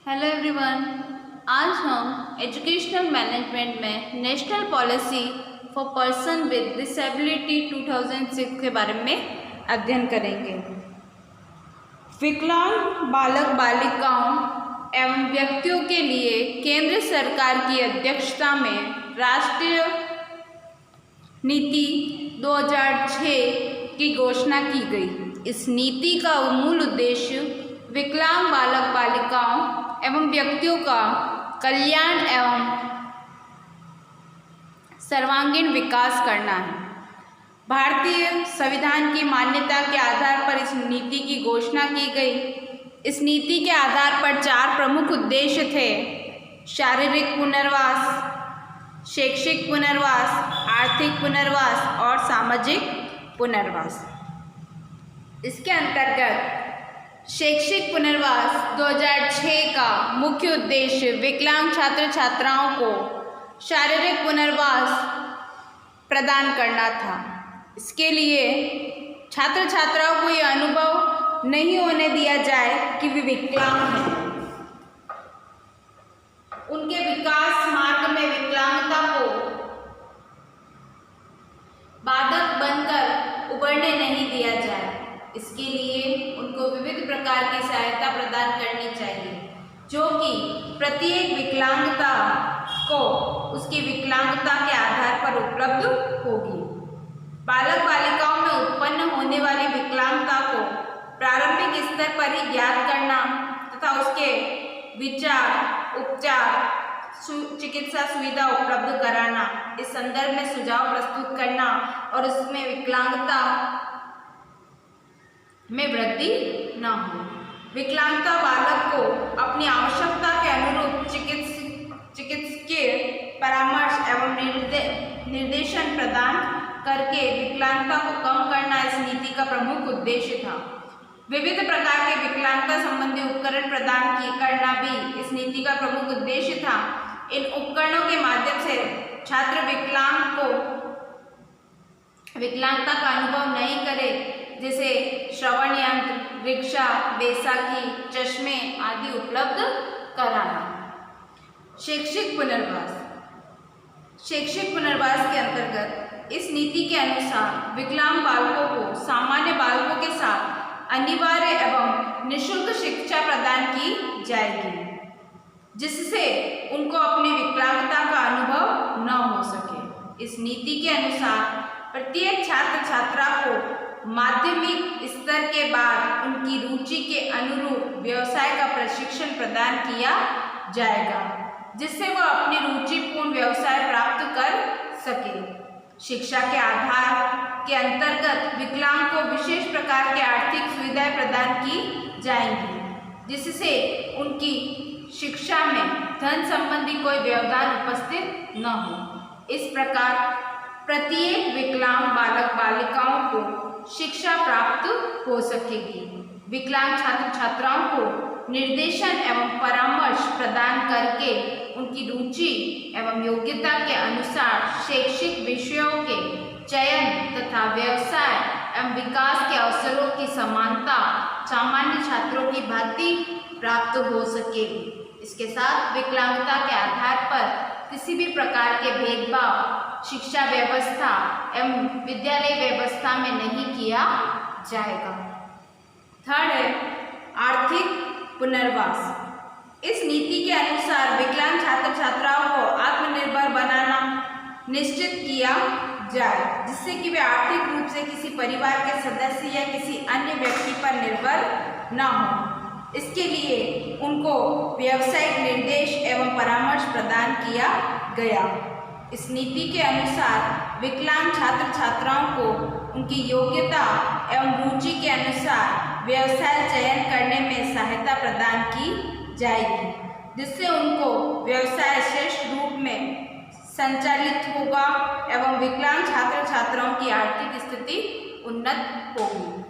Hello everyone. आज हम educational management में national policy for person with disability 2006 के बारे में अध्ययन करेंगे। विकलांग बालक बालिकाओं एवं व्यक्तियों के लिए केंद्र सरकार की अध्यक्षता में राष्ट्रीय नीति 2006 की घोषणा की गई। इस नीति का मूल उद्देश्य विकलांग बालक बालिकाओं एवं व्यक्तियों का कल्याण एवं सर्वांगीण विकास करना है। भारतीय संविधान की मान्यता के आधार पर इस नीति की घोषणा की गई। इस नीति के आधार पर 4 प्रमुख उद्देश्य थे: शारीरिक पुनर्वास, शैक्षिक पुनर्वास, आर्थिक पुनर्वास और सामाजिक पुनर्वास। इसके अंतर्गत शैक्षिक पुनर्वास 2006 का मुख्य उद्देश्य विकलांग छात्र छात्राओं को शारीरिक पुनर्वास प्रदान करना था। इसके लिए छात्र छात्राओं को यह अनुभव नहीं होने दिया जाए कि वे विकलांग हैं। उनके विकास मार्ग में विकलांगता को बाधक बनकर उभरने नहीं दिया जाए। इसके लिए उनको विविध प्रकार की सहायता प्रदान करनी चाहिए, जो कि प्रत्येक विकलांगता को उसकी विकलांगता के आधार पर उपलब्ध होगी। बालक बालिकाओं में उत्पन्न होने वाली विकलांगता को प्रारंभिक स्तर पर ही ज्ञात करना तथा उसके विचार, उपचार, चिकित्सा सुविधा उपलब्ध कराना, इस संदर्भ में सुझाव प्रस्तुत करना और उसमें विकलांगता में वृद्धि न हो। विकलांगता बालक को अपनी आवश्यकता के अनुरूप चिकित्सकीय परामर्श एवं निर्देशन प्रदान करके विकलांगता को कम करना इस नीति का प्रमुख उद्देश्य था। विविध प्रकार के विकलांगता संबंधी उपकरण प्रदान करना भी इस नीति का प्रमुख उद्देश्य था। इन उपकरणों के माध्यम से छात्र विकलांगता का अनुभव नहीं करे, जैसे श्रवण यंत्र, रिक्शा, बैसाखी, चश्मे आदि उपलब्ध कराना। शैक्षिक पुनर्वास के अंतर्गत इस नीति के अनुसार विकलांग बालकों को सामान्य बालकों के साथ अनिवार्य एवं निःशुल्क शिक्षा प्रदान की जाएगी, जिससे उनको अपनी विकलांगता का अनुभव न हो सके। इस नीति के अनुसार प्रत्येक छात्र छात्रा को माध्यमिक स्तर के बाद उनकी रुचि के अनुरूप व्यवसाय का प्रशिक्षण प्रदान किया जाएगा, जिससे वह अपनी रुचिपूर्ण व्यवसाय प्राप्त कर सके। शिक्षा के आधार के अंतर्गत विकलांग को विशेष प्रकार के आर्थिक सुविधाएं प्रदान की जाएंगी, जिससे उनकी शिक्षा में धन संबंधी कोई व्यवधान उपस्थित न हो। इस प्रकार प्रत्येक विकलांग बालक बालिकाओं को शिक्षा प्राप्त हो सकेगी। विकलांग छात्र छात्राओं को निर्देशन एवं परामर्श प्रदान करके उनकी रुचि एवं योग्यता के अनुसार शैक्षिक विषयों के चयन तथा व्यवसाय एवं विकास के अवसरों की समानता सामान्य छात्रों की भांति प्राप्त हो सकेगी। इसके साथ विकलांगता के आधार पर किसी भी प्रकार के भेदभाव शिक्षा व्यवस्था एवं विद्यालय व्यवस्था में नहीं किया जाएगा। थर्ड है आर्थिक पुनर्वास। इस नीति के अनुसार विकलांग छात्र छात्राओं को आत्मनिर्भर बनाना निश्चित किया जाए, जिससे कि वे आर्थिक रूप से किसी परिवार के सदस्य या किसी अन्य व्यक्ति पर निर्भर न हो। इसके लिए उनको व्यावसायिक निर्देश एवं परामर्श प्रदान किया गया। इस नीति के अनुसार विकलांग छात्र छात्राओं को उनकी योग्यता एवं रुचि के अनुसार व्यवसाय चयन करने में सहायता प्रदान की जाएगी, जिससे उनको व्यवसाय श्रेष्ठ रूप में संचालित होगा एवं विकलांग छात्र छात्राओं की आर्थिक स्थिति उन्नत होगी।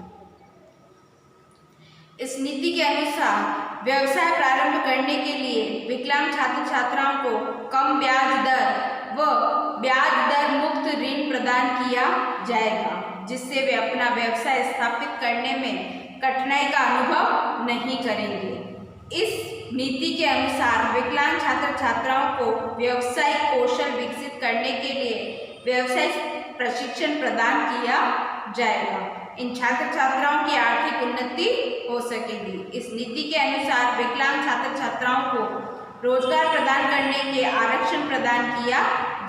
इस नीति के अनुसार व्यवसाय प्रारंभ करने के लिए विकलांग छात्र छात्राओं को कम ब्याज दर व ब्याज दर मुक्त ऋण प्रदान किया जाएगा, जिससे वे अपना व्यवसाय स्थापित करने में कठिनाई का अनुभव नहीं करेंगे। इस नीति के अनुसार विकलांग छात्र छात्राओं को व्यावसायिक कौशल विकसित करने के लिए व्यावसायिक प्रशिक्षण प्रदान किया जाएगा। इन छात्र छात्राओं की आर्थिक उन्नति हो सकेगी। इस नीति के अनुसार विकलांग छात्र छात्राओं को रोजगार प्रदान करने के आरक्षण प्रदान किया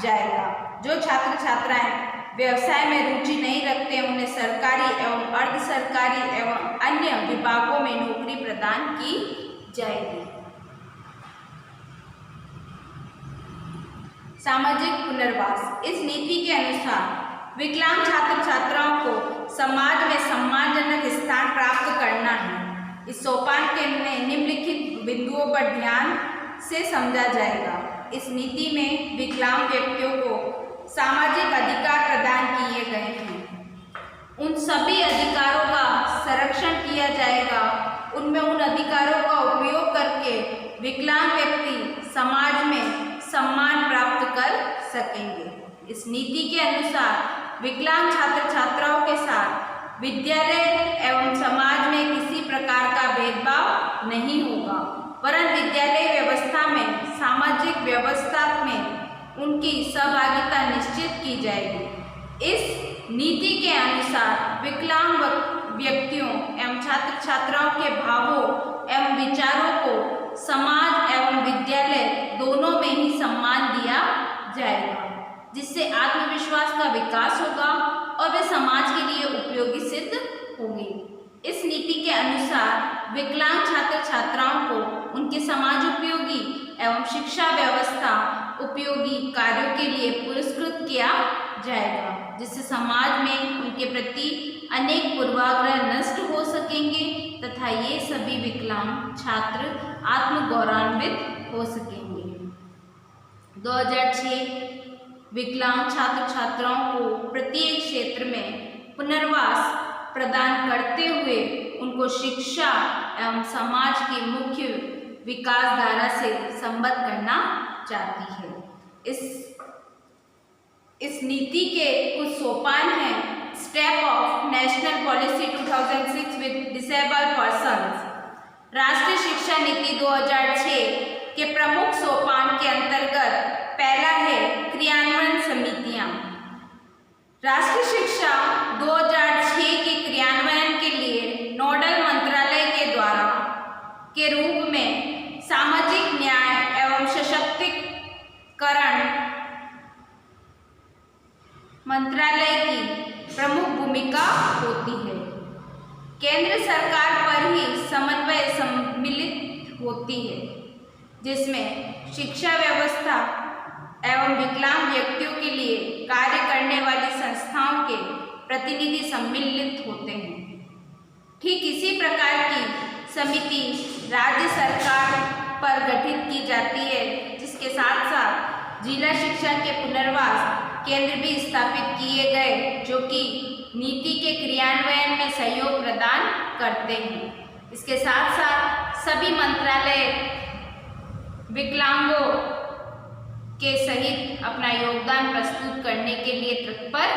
जाएगा। जो छात्र छात्राएं व्यवसाय में रुचि नहीं रखते उन्हें सरकारी एवं अर्ध सरकारी एवं अन्य विभागों में नौकरी प्रदान की जाएगी। सामाजिक पुनर्वास। इस नीति के अनुसार विकलांग छात्र छात्राओं को समाज में सम्मानजनक स्थान प्राप्त करना है। इस सोपान के निम्नलिखित बिंदुओं पर ध्यान से समझा जाएगा। इस नीति में विकलांग व्यक्तियों को सामाजिक अधिकार प्रदान किए गए हैं। उन सभी अधिकारों का संरक्षण किया जाएगा। उनमें उन अधिकारों का उपयोग करके विकलांग व्यक्ति समाज में सम्मान प्राप्त कर सकेंगे। इस नीति के अनुसार विकलांग छात्र छात्राओं के साथ विद्यालय एवं समाज में किसी प्रकार का भेदभाव नहीं होगा, वरन विद्यालय व्यवस्था में सामाजिक व्यवस्था में उनकी सहभागिता निश्चित की जाएगी। इस नीति के अनुसार विकलांग व्यक्तियों एवं छात्र छात्राओं के भावों एवं विचारों को समाज एवं विद्यालय दोनों में ही सम्मान दिया जाएगा, जिससे आत्मविश्वास का विकास होगा और वे समाज के लिए उपयोगी सिद्ध होंगे। इस नीति के अनुसार विकलांग छात्र छात्राओं को उनके समाज उपयोगी एवं शिक्षा व्यवस्था उपयोगी कार्यों के लिए पुरस्कृत किया जाएगा, जिससे समाज में उनके प्रति अनेक पूर्वाग्रह नष्ट हो सकेंगे तथा ये सभी विकलांग छात्र आत्मगौरवान्वित हो सकेंगे। 2006 विकलांग छात्र छात्राओं को प्रत्येक क्षेत्र में पुनर्वास प्रदान करते हुए उनको शिक्षा एवं समाज की मुख्य विकास धारा से संबद्ध करना चाहती है। इस नीति के कुछ सोपान हैं। Step of national policy 2006 with disabled persons. राष्ट्रीय शिक्षा नीति 2006 के प्रमुख सोपान के अंतर्गत पहला है क्रियान्वयन समितियां। राष्ट्रीय शिक्षा 2006 के क्रियान्वयन के लिए नोडल मंत्रालय के द्वारा के रूप में सामाजिक न्याय एवं सशक्तिकरण मंत्रालय की प्रमुख भूमिका होती है। केंद्र सरकार पर ही समन्वय सम्मिलित होती है, जिसमें शिक्षा व्यवस्था एवं विकलांग व्यक्तियों के लिए कार्य करने वाली संस्थाओं के प्रतिनिधि सम्मिलित होते हैं। ठीक इसी प्रकार की समिति राज्य सरकार पर गठित की जाती है, जिसके साथ साथ जिला शिक्षा के पुनर्वास केंद्र भी स्थापित किए गए, जो कि नीति के क्रियान्वयन में सहयोग प्रदान करते हैं। इसके साथ साथ सभी मंत्रालय विकलांगों के सहित अपना योगदान प्रस्तुत करने के लिए तत्पर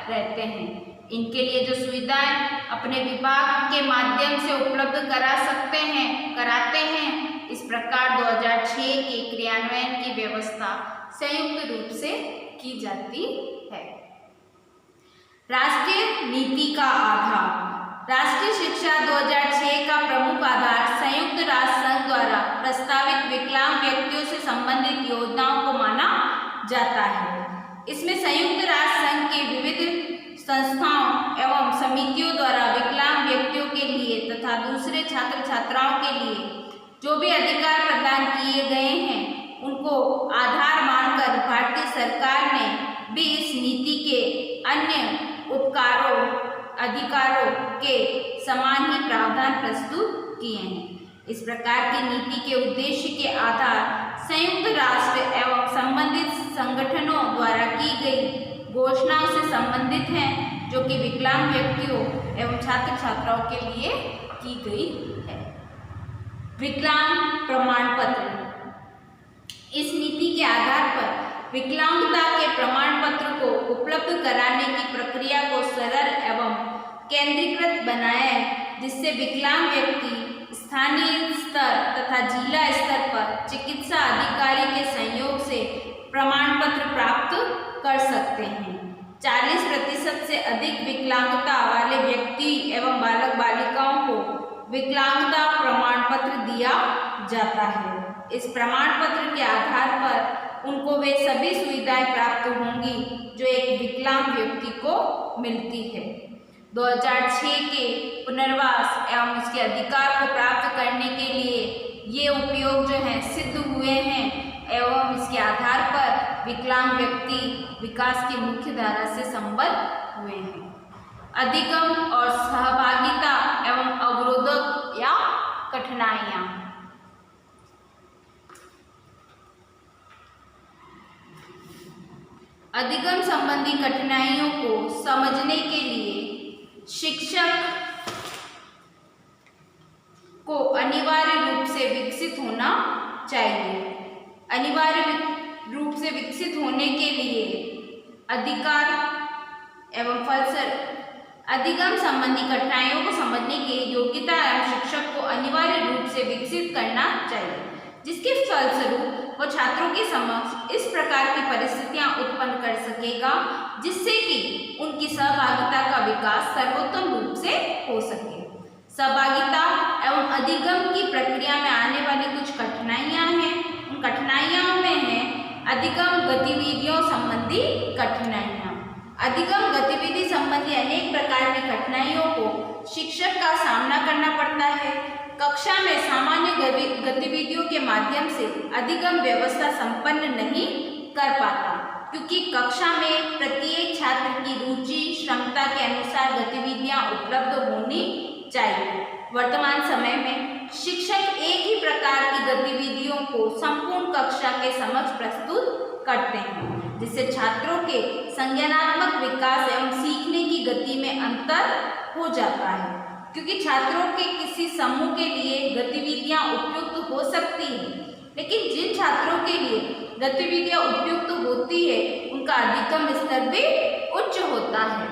रहते हैं। इनके लिए जो सुविधाएं अपने विभाग के माध्यम से उपलब्ध कराते हैं। इस प्रकार 2006 के क्रियान्वयन की व्यवस्था संयुक्त रूप से की जाती है। राष्ट्रीय नीति का आधार। राष्ट्रीय शिक्षा 2006 का प्रमुख आधार संयुक्त राष्ट्र संघ द्वारा प्रस्तावित विकलांग व्यक्तियों से संबंधित योजनाओं को माना जाता है। इसमें संयुक्त राष्ट्र संघ के विविध संस्थाओं एवं समितियों द्वारा विकलांग व्यक्तियों के लिए तथा दूसरे छात्र छात्राओं के लिए जो भी अधिकार प्रदान किए गए हैं, उनको आधार मानकर भारतीय सरकार ने भी इस नीति के अन्य अधिकारों के समान ही प्रावधान प्रस्तुत किए हैं। इस प्रकार की नीति के उद्देश्य के आधार संयुक्त राष्ट्र एवं संबंधित संगठनों द्वारा की गई घोषणाओं से संबंधित हैं, जो कि विकलांग व्यक्तियों एवं छात्र छात्राओं के लिए की गई है। विकलांग प्रमाण पत्र। इस नीति के आधार पर विकलांगता के प्रमाण पत्र को उपलब्ध कराने की प्रक्रिया को सरल एवं केंद्रीकृत बनाया है, जिससे विकलांग व्यक्ति स्थानीय स्तर तथा जिला स्तर पर चिकित्सा अधिकारी के सहयोग से प्रमाण पत्र प्राप्त कर सकते हैं। 40% से अधिक विकलांगता वाले व्यक्ति एवं बालक बालिकाओं को विकलांगता प्रमाण पत्र दिया जाता है। इस प्रमाण पत्र के आधार पर उनको वे सभी सुविधाएं प्राप्त होंगी जो एक विकलांग व्यक्ति को मिलती है। 2006 के पुनर्वास एवं उसके अधिकार को प्राप्त करने के लिए ये उपयोग जो है सिद्ध हुए हैं एवं इसके आधार पर विकलांग व्यक्ति विकास की मुख्य धारा से संबद्ध हुए हैं। अधिगम और सहभागिता एवं अवरोधक या कठिनाइयाँ। अधिगम संबंधी कठिनाइयों को समझने के लिए शिक्षक को अनिवार्य रूप से विकसित होना चाहिए। अनिवार्य रूप से विकसित होने के लिए अधिकार एवं फलस्वरूप अधिगम संबंधी कठिनाइयों को समझने के योग्यता एवं शिक्षक को अनिवार्य रूप से विकसित करना चाहिए, जिसके फलस्वरूप वो छात्रों के समक्ष इस प्रकार की परिस्थितियां उत्पन्न कर सकेगा जिससे कि उनकी सहभागिता का विकास सर्वोत्तम रूप से हो सके। सहभागिता एवं अधिगम की प्रक्रिया में आने वाली कुछ कठिनाइयां हैं। उन कठिनाइयों में है अधिगम गतिविधियों संबंधी कठिनाइयां। अधिगम गतिविधि संबंधी अनेक प्रकार की कठिनाइयों को शिक्षक का सामना करना पड़ता है। कक्षा में सामान्य गतिविधियों के माध्यम से अधिगम व्यवस्था संपन्न नहीं कर पाता, क्योंकि कक्षा में प्रत्येक छात्र की रुचि क्षमता के अनुसार गतिविधियां उपलब्ध होनी चाहिए। वर्तमान समय में शिक्षक एक ही प्रकार की गतिविधियों को संपूर्ण कक्षा के समक्ष प्रस्तुत करते हैं, जिससे छात्रों के संज्ञानात्मक विकास एवं सीखने की गति में अंतर हो जाता है। क्योंकि छात्रों के किसी समूह के लिए गतिविधियां उपयुक्त हो सकती हैं, लेकिन जिन छात्रों के लिए गतिविधियां उपयुक्त होती है उनका अधिगम स्तर भी उच्च होता है।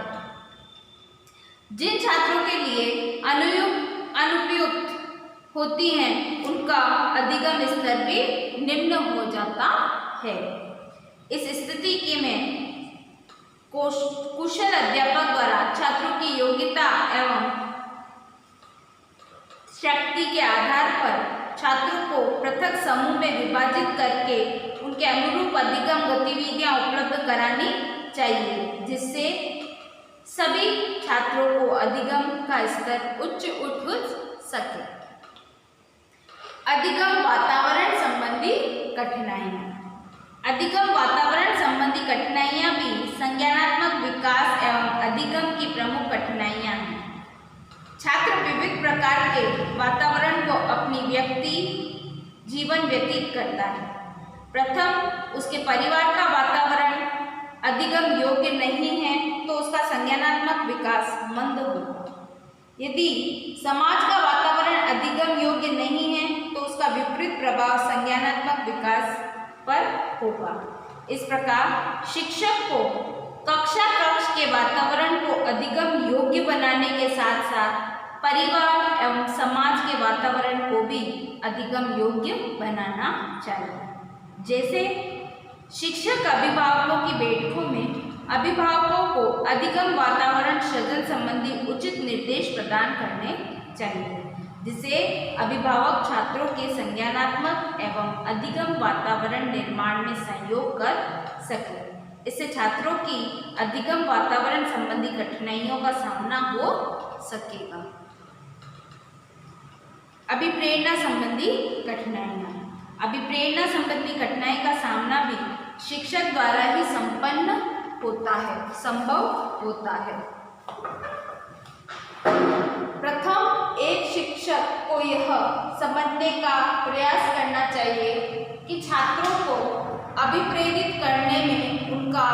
जिन छात्रों के लिए अनुपयुक्त होती हैं उनका अधिगम स्तर भी निम्न हो जाता है। इस स्थिति के में कुशल अध्यापक द्वारा छात्रों की योग्यता एवं शक्ति के आधार पर छात्रों को पृथक समूह में विभाजित करके उनके अनुरूप अधिगम गतिविधियां उपलब्ध करानी चाहिए, जिससे सभी छात्रों को अधिगम का स्तर उच्च उठ सके। अधिगम वातावरण संबंधी कठिनाइयाँ। अधिगम वातावरण संबंधी कठिनाइयाँ भी संज्ञानात्मक विकास एवं अधिगम की प्रमुख कठिनाइयाँ हैं। छात्र विविध प्रकार के वातावरण को अपनी व्यक्ति जीवन व्यतीत करता है। प्रथम, उसके परिवार का वातावरण अधिगम योग्य नहीं है तो उसका संज्ञानात्मक विकास मंद होगा। यदि समाज का वातावरण अधिगम योग्य नहीं है तो उसका विपरीत प्रभाव संज्ञानात्मक विकास पर होगा। इस प्रकार शिक्षक को कक्षा कक्ष के वातावरण को अधिगम योग्य बनाने के साथ साथ परिवार एवं समाज के वातावरण को भी अधिगम योग्य बनाना चाहिए। जैसे शिक्षक अभिभावकों की बैठकों में अभिभावकों को अधिगम वातावरण सृजन संबंधी उचित निर्देश प्रदान करने चाहिए, जिससे अभिभावक छात्रों के संज्ञानात्मक एवं अधिगम वातावरण निर्माण में सहयोग कर सके। इससे छात्रों की अधिगम वातावरण संबंधी कठिनाइयों का सामना हो सकेगा। अभिप्रेरणा संबंधी कठिनाइयाँ। अभिप्रेरणा संबंधी कठिनाई का सामना भी शिक्षक द्वारा ही संभव होता है। प्रथम, एक शिक्षक को यह समझने का प्रयास करना चाहिए कि छात्रों को अभिप्रेरित करने में उनका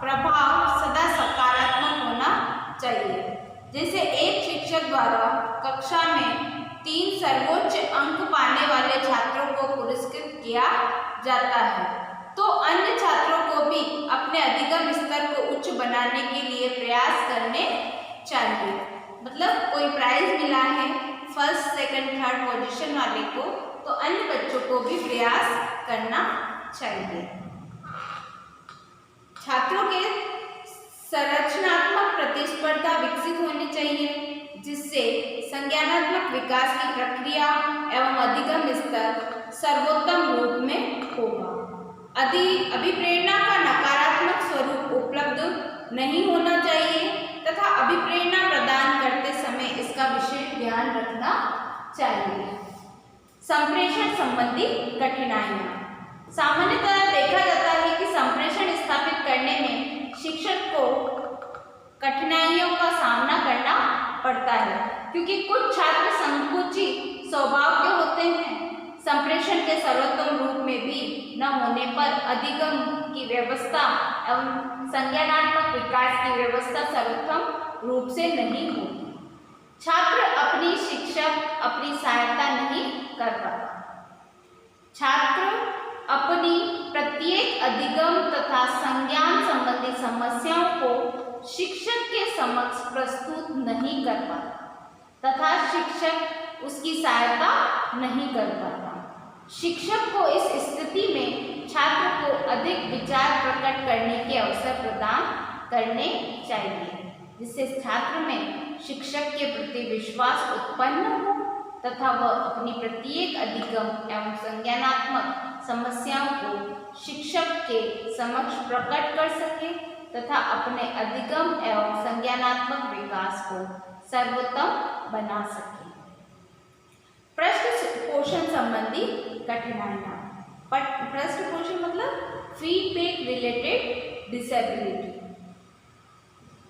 प्रभाव सदा सकारात्मक होना चाहिए। जैसे एक शिक्षक द्वारा कक्षा में 3 सर्वोच्च अंक पाने वाले छात्रों को पुरस्कृत किया जाता है, तो अन्य छात्रों को भी अपने अधिगम स्तर को उच्च बनाने के लिए प्रयास करने चाहिए। मतलब कोई प्राइज मिला है, फर्स्ट सेकंड थर्ड पोजीशन वाले को, तो अन्य बच्चों को भी प्रयास करना चाहिए। छात्रों के संरचनात्मक प्रतिस्पर्धा विकसित होनी चाहिए, जिससे संज्ञानात्मक विकास की प्रक्रिया एवं अधिगम स्तर सर्वोत्तम रूप में होगा। अभिप्रेरणा का नकारात्मक स्वरूप उपलब्ध नहीं होना चाहिए तथा अभिप्रेरणा प्रदान करते समय इसका विशेष ध्यान रखना चाहिए। संप्रेषण संबंधी कठिनाइयाँ। सामान्यतः देखा जाता है कि संप्रेषण स्थापित करने में शिक्षक को कठिनाइयों का सामना करना पड़ता है, क्योंकि कुछ छात्र संकुची स्वभाव के होते हैं। संप्रेषण के सर्वोत्तम रूप में भी न होने पर अधिगम की व्यवस्था एवं संज्ञानात्मक विकास की व्यवस्था सर्वोत्तम रूप से नहीं होती। छात्र अपनी शिक्षक अपनी सहायता नहीं कर पाता। छात्र अपनी प्रत्येक अधिगम तथा संज्ञान संबंधी समस्याओं को शिक्षक के समक्ष प्रस्तुत नहीं कर पाता तथा शिक्षक उसकी सहायता नहीं कर पाता। शिक्षक को इस स्थिति में छात्र को अधिक विचार प्रकट करने के अवसर प्रदान करने चाहिए, जिससे छात्र में शिक्षक के प्रति विश्वास उत्पन्न हो तथा वह अपनी प्रत्येक अधिगम एवं संज्ञानात्मक समस्याओं को शिक्षक के समक्ष प्रकट कर सके तथा अपने अधिगम एवं संज्ञानात्मक विकास को सर्वोत्तम बना सके। पृष्ठ पोषण संबंधी कठिनाइयाँ। पृष्ठ पोषण मतलब फीडबैक रिलेटेड डिसेबिलिटी।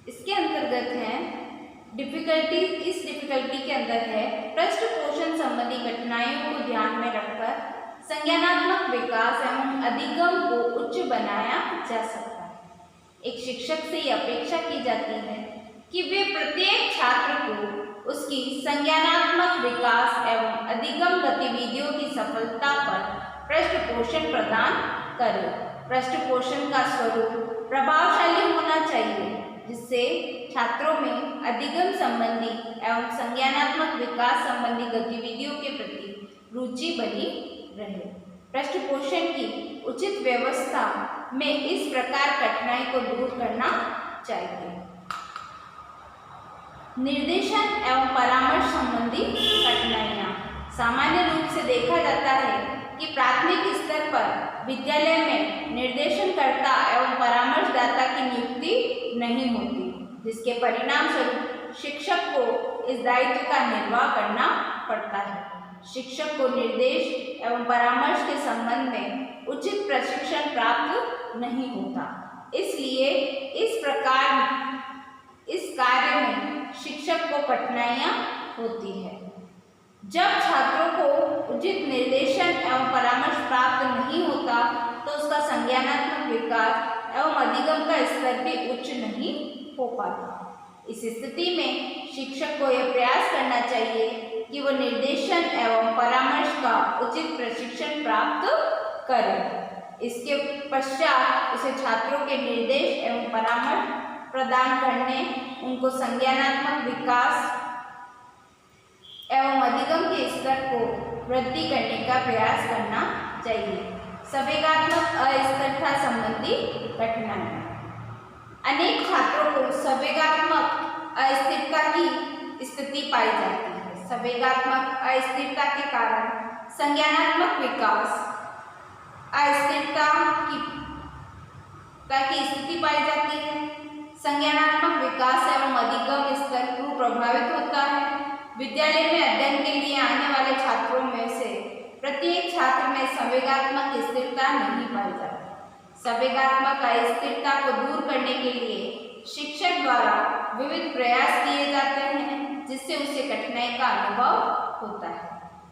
इसके अंतर्गत है डिफिकल्टी। इस डिफिकल्टी के अंदर है पृष्ठ पोषण संबंधी कठिनाइयों को ध्यान में रखकर संज्ञानात्मक विकास एवं अधिगम को उच्च बनाया जा सकता है। एक शिक्षक से यह अपेक्षा की जाती है कि वे प्रत्येक छात्र को उसकी संज्ञानात्मक विकास एवं अधिगम गतिविधियों की सफलता पर पृष्ठ पोषण प्रदान करें। पृष्ठ पोषण का स्वरूप प्रभावशाली होना चाहिए, जिससे छात्रों में अधिगम संबंधी एवं संज्ञानात्मक विकास संबंधी गतिविधियों के प्रति रुचि बनी रहे। पृष्ठ पोषण की उचित व्यवस्था में इस प्रकार कठिनाई को दूर करना चाहिए। निर्देशन एवं परामर्श संबंधी कठिनाइयाँ। सामान्य रूप से देखा जाता है कि प्राथमिक स्तर पर विद्यालय में निर्देशनकर्ता एवं परामर्शदाता की नियुक्ति नहीं होती, जिसके परिणाम स्वरूप शिक्षक को इस दायित्व का निर्वाह करना पड़ता है। शिक्षक को निर्देश एवं परामर्श के संबंध में उचित प्रशिक्षण प्राप्त नहीं होता, इसलिए इस प्रकार इस कार्य में शिक्षक को कठिनाइयाँ होती है। जब छात्रों को उचित निर्देशन एवं परामर्श प्राप्त नहीं होता तो उसका संज्ञानात्मक विकास एवं अधिगम का स्तर भी उच्च नहीं हो पाता। इस स्थिति में शिक्षक को यह प्रयास करना चाहिए कि वह निर्देशन एवं परामर्श का उचित प्रशिक्षण प्राप्त करे। इसके पश्चात उसे छात्रों के निर्देश एवं परामर्श प्रदान करने, उनको संज्ञानात्मक विकास एवं अधिगम के स्तर को वृद्धि करने का प्रयास करना चाहिए। संवेगात्मक अस्थिरता संबंधी कठिनाइयाँ। अनेक छात्रों को संवेगात्मक अस्थिरता की स्थिति पाई जाती है। संवेगात्मक अस्थिरता के कारण संज्ञानात्मक विकास अस्थिरता की स्थिति पाई जाती है। संज्ञानात्मक विकास एवं अधिगम स्तर प्रभावित होता है। विद्यालय में अध्ययन के लिए आने वाले छात्रों में से प्रत्येक छात्र में संवेगात्मक स्थिरता नहीं पाई जाती। संवेगात्मक अस्थिरता को दूर करने के लिए शिक्षक द्वारा विविध प्रयास किए जाते हैं, जिससे उसे कठिनाई का अनुभव होता है।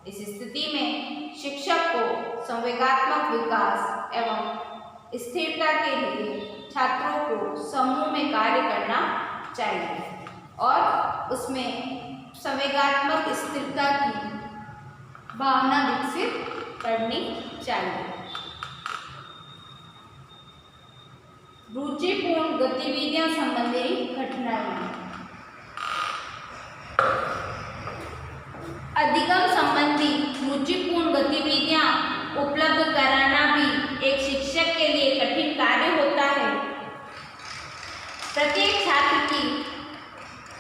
इस स्थिति में शिक्षक को संवेगात्मक विकास एवं स्थिरता के लिए छात्रों को समूह में कार्य करना चाहिए और उसमें संवेगात्मक स्थिरता की भावना विकसित करनी चाहिए। रुचिपूर्ण गतिविधियां संबंधी कठिनाइयाँ।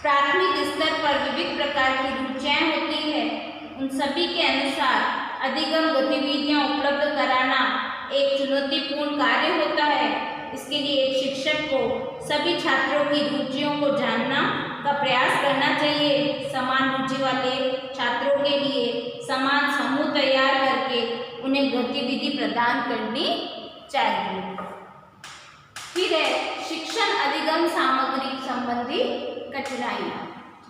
प्राथमिक स्तर पर विविध प्रकार की रुचियाँ होती है, उन सभी के अनुसार अधिगम गतिविधियाँ उपलब्ध कराना एक चुनौतीपूर्ण कार्य होता है। इसके लिए एक शिक्षक को सभी छात्रों की रुचियों को जानना का प्रयास करना चाहिए। समान रुचि वाले छात्रों के लिए समान समूह तैयार करके उन्हें गतिविधि प्रदान करनी चाहिए। फिर है शिक्षण अधिगम सामग्री संबंधी कठिनाइयाँ।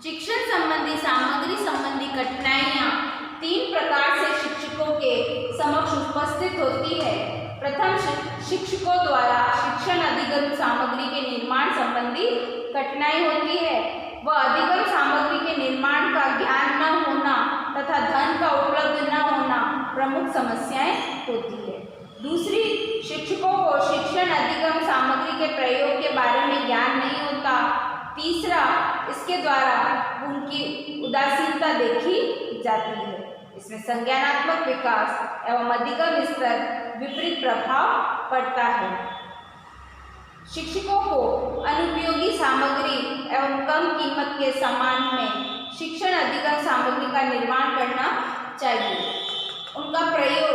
शिक्षण संबंधी सामग्री संबंधी कठिनाइयाँ 3 प्रकार से शिक्षकों के समक्ष उपस्थित होती है। प्रथम, शिक्षकों द्वारा शिक्षण अधिगम सामग्री के निर्माण संबंधी कठिनाई होती है। वह अधिगम सामग्री के निर्माण का ज्ञान न होना तथा धन का उपलब्ध न होना प्रमुख समस्याएं होती है। दूसरी, शिक्षकों को शिक्षण अधिगम सामग्री के प्रयोग के बारे में ज्ञान नहीं होता। तीसरा, इसके द्वारा उनकी उदासीनता देखी जाती है। इसमें संज्ञानात्मक विकास एवं अधिगम स्तर विपरीत प्रभाव पड़ता है। शिक्षकों को अनुपयोगी सामग्री एवं कम कीमत के सामान में शिक्षण अधिगम सामग्री का निर्माण करना चाहिए। उनका प्रयोग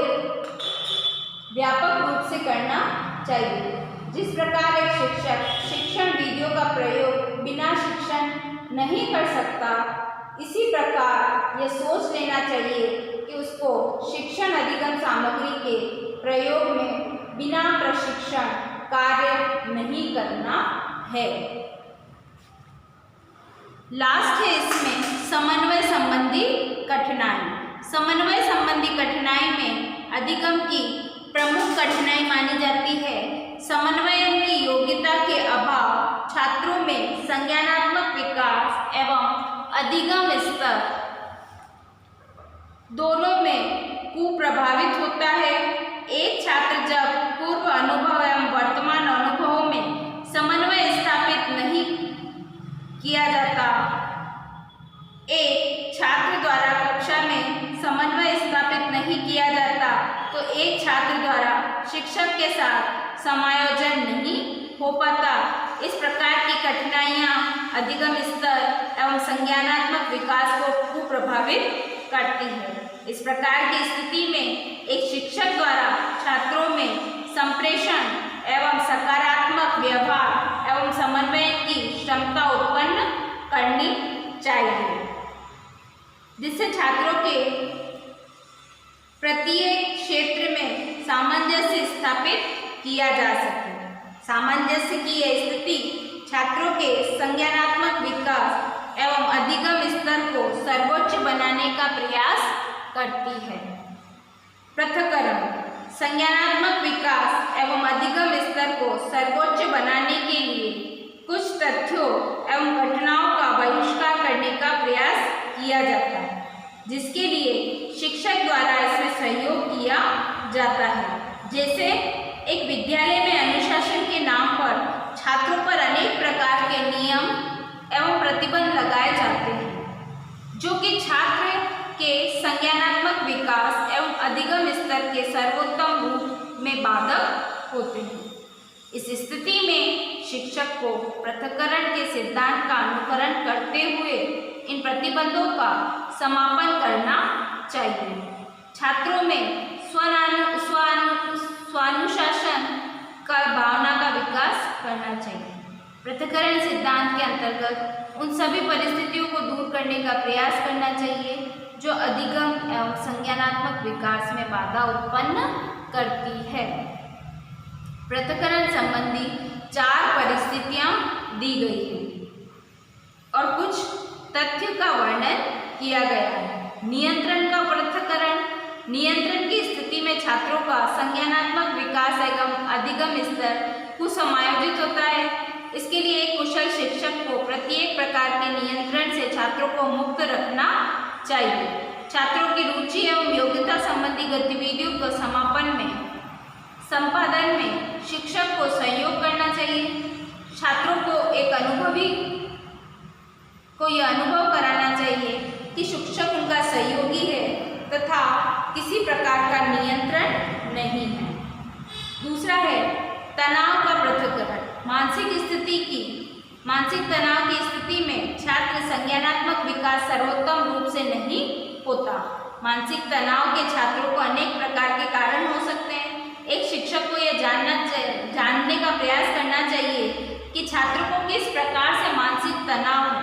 व्यापक रूप से करना चाहिए। जिस प्रकार एक शिक्षक शिक्षण विधियों का प्रयोग बिना शिक्षण नहीं कर सकता, इसी प्रकार यह सोच लेना चाहिए कि उसको शिक्षण अधिगम सामग्री के प्रयोग में बिना प्रशिक्षण कार्य नहीं करना है। लास्ट है इसमें समन्वय संबंधी कठिनाई। समन्वय संबंधी कठिनाई में अधिगम की प्रमुख कठिनाई मानी जाती है। समन्वय की योग्यता के अभाव छात्रों में संज्ञानात्मक विकास एवं अधिगम स्तर दोनों में कुप्रभावित होता है। एक छात्र जब पूर्व अनुभव एवं वर्तमान अनुभवों में समन्वय स्थापित नहीं किया जाता, एक छात्र द्वारा कक्षा में समन्वय स्थापित नहीं किया जाता, तो एक छात्र द्वारा शिक्षक के साथ समायोजन नहीं हो पाता। इस प्रकार की कठिनाइयाँ अधिगम स्तर एवं संज्ञानात्मक विकास को कुप्रभावित करती है। इस प्रकार की स्थिति में एक शिक्षक द्वारा छात्रों में संप्रेषण एवं सकारात्मक व्यवहार एवं समन्वय की क्षमता उत्पन्न करनी चाहिए, जिससे छात्रों के प्रत्येक क्षेत्र में सामंजस्य स्थापित किया जा सके। सामंजस्य की यह स्थिति छात्रों के संज्ञानात्मक विकास एवं अधिगम स्तर को सर्वोच्च बनाने का प्रयास करती है। पृथक्करण संज्ञानात्मक विकास एवं अधिगम स्तर को सर्वोच्च बनाने के लिए कुछ तथ्यों एवं घटनाओं का बहिष्कार करने का प्रयास किया जाता है, जिसके लिए शिक्षक द्वारा इसमें सहयोग किया जाता है। जैसे एक विद्यालय में अनुशासन के नाम पर छात्रों पर अनेक प्रकार के नियम एवं प्रतिबंध लगाए जाते हैं, जो कि छात्र के संज्ञानात्मक विकास एवं अधिगम स्तर के सर्वोत्तम रूप में बाधक होते हैं। इस स्थिति में शिक्षक को पृथक्करण के सिद्धांत का अनुकरण करते हुए इन प्रतिबंधों का समापन करना चाहिए। छात्रों में स्वानुशासन का भावना का विकास करना चाहिए। पृथक्करण सिद्धांत के अंतर्गत उन सभी परिस्थितियों को दूर करने का प्रयास करना चाहिए जो अधिगम एवं संज्ञानात्मक विकास में बाधा उत्पन्न करती है। पृथक्करण संबंधी 4 परिस्थितियां दी गई हैं और कुछ तथ्य का वर्णन किया गया है। नियंत्रण का पृथक्करण नियंत्रण की स्थिति में छात्रों का संज्ञानात्मक विकास एवं अधिगम स्तर कुसमायोजित होता है। इसके लिए एक कुशल शिक्षक को प्रत्येक प्रकार के नियंत्रण से छात्रों को मुक्त रखना चाहिए। छात्रों की रुचि एवं योग्यता संबंधी गतिविधियों को संपादन में शिक्षक को सहयोग करना चाहिए। छात्रों को एक अनुभवी को यह अनुभव कराना चाहिए कि शिक्षक उनका सहयोगी है तथा किसी प्रकार का नियंत्रण नहीं है। दूसरा है तनाव का पृथक्करण। मानसिक स्थिति की मानसिक तनाव की स्थिति में छात्र संज्ञानात्मक विकास सर्वोत्तम रूप से नहीं होता। मानसिक तनाव के छात्रों को अनेक प्रकार के कारण हो सकते हैं। एक शिक्षक को यह जानने का प्रयास करना चाहिए कि छात्रों को किस प्रकार से मानसिक तनाव है।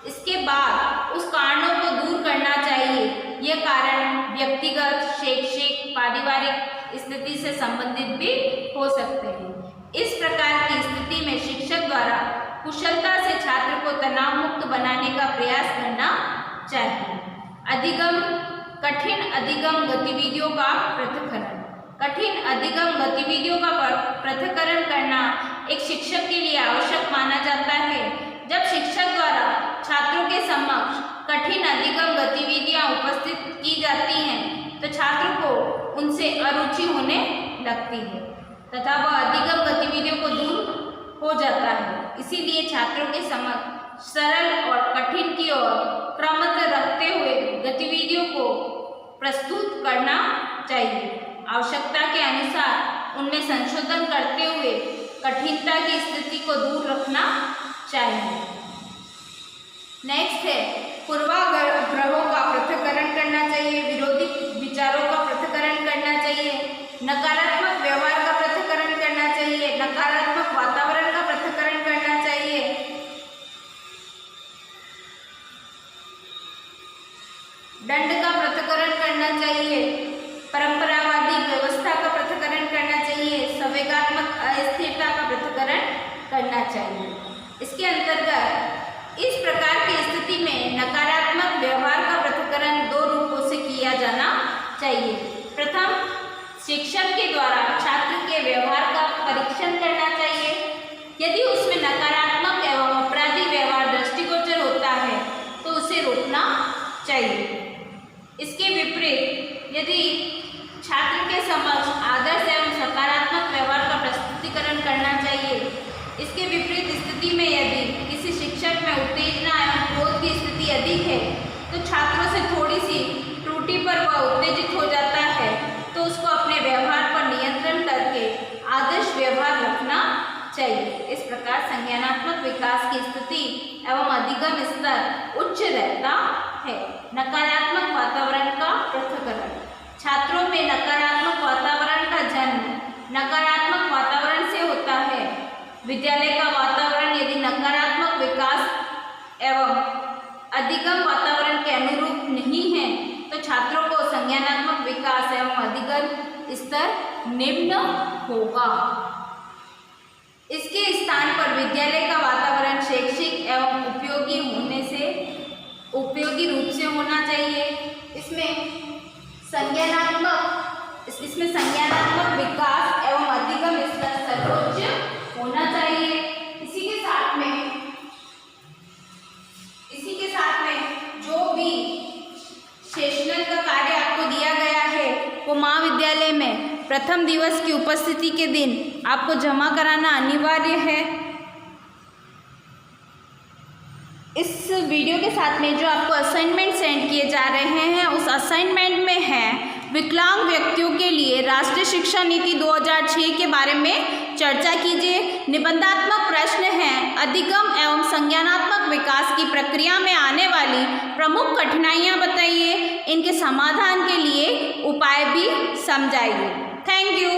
इसके बाद उस कारणों को दूर करना चाहिए। यह कारण व्यक्तिगत, शैक्षिक, पारिवारिक स्थिति से संबंधित भी हो सकते हैं। इस प्रकार की स्थिति में शिक्षक द्वारा कुशलता से छात्र को तनाव मुक्त बनाने का प्रयास करना चाहिए। कठिन अधिगम गतिविधियों का पृथक्करण। कठिन अधिगम गतिविधियों का पृथक्करण करना एक शिक्षक के लिए आवश्यक माना जाता है। जब शिक्षक द्वारा छात्रों के समक्ष कठिन अधिगम गतिविधियां उपस्थित की जाती हैं तो छात्र को उनसे अरुचि होने लगती है तथा वह अधिगम गतिविधियों को दूर हो जाता है। इसीलिए छात्रों के समक्ष सरल और कठिन की ओर क्रमबद्ध रखते हुए गतिविधियों को प्रस्तुत करना चाहिए। आवश्यकता के अनुसार उनमें संशोधन करते हुए कठिनता की स्थिति को दूर रखना चाहिए। नेक्स्ट है पूर्वाग्रहों का पृथक्करण करना चाहिए, विरोधी विचारों का पृथक्करण करना चाहिए, नकारात्मक व्यवहार का पृथक्करण करना चाहिए, नकारात्मक वातावरण का पृथक्करण करना चाहिए, दंड का पृथक्करण करना चाहिए, परंपरावादी व्यवस्था का पृथक्करण करना चाहिए, संवेगात्मक अस्थिरता का पृथक्करण करना चाहिए। इसके अंतर्गत इस प्रकार की स्थिति में नकारात्मक व्यवहार का पृथक्करण दो रूपों से किया जाना चाहिए। प्रथम, शिक्षक के द्वारा छात्र के व्यवहार का परीक्षण करना चाहिए। यदि उसमें नकारात्मक एवं अपराधी व्यवहार दृष्टिगोचर होता है तो उसे रोकना चाहिए। इसके विपरीत यदि छात्र के समक्ष आदर्श एवं सकारात्मक व्यवहार का प्रस्तुतिकरण करना चाहिए। इसके विपरीत स्थिति में यदि किसी शिक्षक में उत्तेजना एवं क्रोध की स्थिति अधिक है तो छात्रों से थोड़ी सी त्रुटि पर वह उत्तेजित हो जाता है तो उसको अपने व्यवहार पर नियंत्रण करके आदर्श व्यवहार रखना चाहिए। इस प्रकार संज्ञानात्मक विकास की स्थिति एवं अधिगम स्तर उच्च रहता है। नकारात्मक वातावरण का पृथक्करण। छात्रों में नकारात्मक वातावरण का जन्म नकारात्मक वातावरण से होता है। विद्यालय का वातावरण यदि नकारात्मक विकास एवं अधिगम वातावरण के अनुरूप नहीं है तो छात्रों को संज्ञानात्मक विकास एवं अधिगम स्तर निम्न होगा। इसके स्थान पर विद्यालय का वातावरण शैक्षिक एवं उपयोगी रूप से होना चाहिए। इसमें संज्ञानात्मक विकास एवं अधिगम स्तर सर्वोच्च होना चाहिए। इसी के साथ में जो भी सेशनल का कार्य आपको दिया गया है वो महाविद्यालय में प्रथम दिवस की उपस्थिति के दिन आपको जमा कराना अनिवार्य है। इस वीडियो के साथ में जो आपको असाइनमेंट सेंड किए जा रहे हैं उस असाइनमेंट में है विकलांग व्यक्तियों के लिए राष्ट्रीय शिक्षा नीति 2006 के बारे में चर्चा कीजिए। निबंधात्मक प्रश्न हैं अधिगम एवं संज्ञानात्मक विकास की प्रक्रिया में आने वाली प्रमुख कठिनाइयां बताइए, इनके समाधान के लिए उपाय भी समझाइए। Thank you.